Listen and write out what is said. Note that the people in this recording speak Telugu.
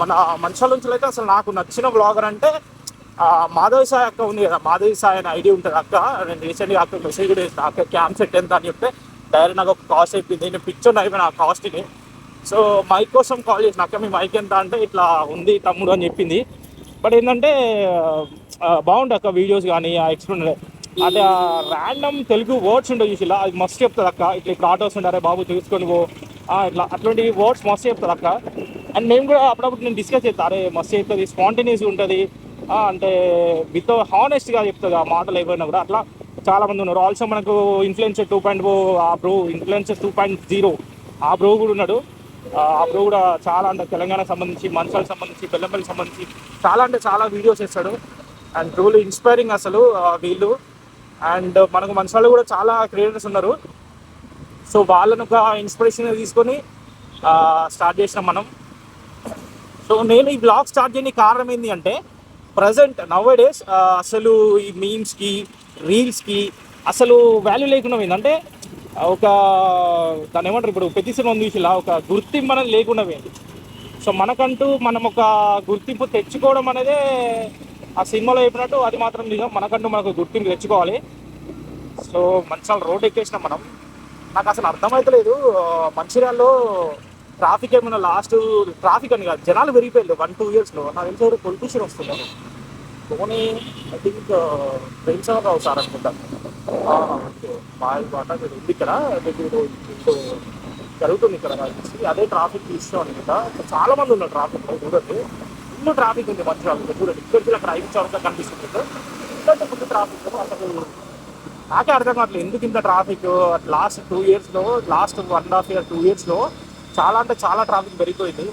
మన మంచాల నుంచి అయితే అసలు నాకు నచ్చిన బ్లాగర్ అంటే మాధవి సాయి అక్క ఉంది కదా, మాధవి సాయి అనే ఐడియా ఉంటుంది అక్క. నేను రీసెంట్గా అక్క మెసేజ్ కూడా చేసిన, అక్క క్యాంప్ సెట్ ఎంత అని చెప్తే డైరెక్ట్ నాకు ఒక కాస్ట్ అయిపోయింది. నేను పిక్చర్ అయిపోయిన ఆ కాస్ట్ని. సో మైక్ కోసం కాల్ చేసిన, అక్క మీ మైక్ ఎంత అంటే ఇట్లా ఉంది తమ్ముడు అని చెప్పింది. బట్ ఏంటంటే బాగుంటుంది అక్క వీడియోస్ కానీ ఆ ఎక్స్ప్లెయిన్ అంటే ర్యాండమ్ తెలుగు వర్డ్స్ ఉంటాయి చూసి ఇలా అది మస్తు చెప్తుంది అక్క. ఇట్లా ఇప్పుడు ఆటోస్ ఉంటారే బాబు చూసుకొని పో ఇట్లా అట్లాంటి వర్డ్స్ మస్తు చెప్తుంది అక్క. అండ్ నేను కూడా అప్పుడప్పుడు నేను డిస్కస్ చేస్తాను, అరే మస్తు చెప్తుంది, స్పాంటేనియస్గా ఉంటుంది, అంటే విత్ హానెస్ట్గా చెప్తుంది ఆ మాటలు అయిపోయినా కూడా. అట్లా చాలామంది ఉన్నారు. ఆల్సో మనకు ఇన్ఫ్లుయెన్సర్ 2.0 ఆ బ్రో, ఇన్ఫ్లుయెన్సర్ 2.0 ఆ బ్రో కూడా ఉన్నాడు. ఆ బ్రో కూడా చాలా అంటే తెలంగాణకు సంబంధించి, మంచాలకు సంబంధించి, బెల్లంపల్లికి సంబంధించి చాలా అంటే చాలా వీడియోస్ చేస్తాడు. అండ్ ట్రూలీ ఇన్స్పైరింగ్ అసలు వీళ్ళు. అండ్ మనకు మంచాలు కూడా చాలా క్రియేటర్స్ ఉన్నారు. సో వాళ్ళను ఒక ఇన్స్పిరేషన్ తీసుకొని స్టార్ట్ చేసినాం మనం. సో నేను ఈ బ్లాగ్ స్టార్ట్ చేయడానికి కారణం ఏంటి అంటే, ప్రజెంట్ నవ్ డేస్ అసలు ఈ మీమ్స్కి, రీల్స్కి అసలు వాల్యూ లేకుండా పోయింది. అంటే ఒక దాన్ని ఏమంటారు, ఇప్పుడు ప్రతి సినిమా చూసిలా ఒక గుర్తింపు అనేది లేకుండా పోయింది. సో మనకంటూ మనం ఒక గుర్తింపు తెచ్చుకోవడం అనేదే ఆ సినిమాలో చెప్పినట్టు అది మాత్రం నిజం. మనకంటూ మనకు గుర్తింపు తెచ్చుకోవాలి. సో మంచిర్యాల రోడ్ ఎక్కేసినాం మనం. నాకు అసలు అర్థమవుతలేదు, మంచిర్యాలలో ట్రాఫిక్ ఏమైనా లాస్ట్ ట్రాఫిక్ అని కాదు, జనాలు పెరిగిపోయారు 1-2 yearsలో. నాకు తెలిసి పొలిటీషియన్ వస్తున్నారు, Dhoni I think Premsagar sir అనుకుంటా. ఓకే బాట ఉంది ఇక్కడ, మీకు జరుగుతుంది ఇక్కడ కలిసి అదే ట్రాఫిక్ ఇష్యూ అనుకుంటా. చాలా మంది ఉన్నారు ట్రాఫిక్లో, చూడండి ఫుల్ ట్రాఫిక్ ఉంది మంచిర్యాలలో. చూడండి ఇక్కడికి అక్కడ 5 చోట్ల కనిపిస్తుంది, ఎందుకంటే ఫుల్ ట్రాఫిక్. అసలు నాకే అర్థం కావట్లేదు ఎందుకు ఇంత ట్రాఫిక్. లాస్ట్ 2 yearsలో, లాస్ట్ 1.5 year 2 yearsలో చాలా అంటే చాలా ట్రాఫిక్ పెరిగిపోయింది.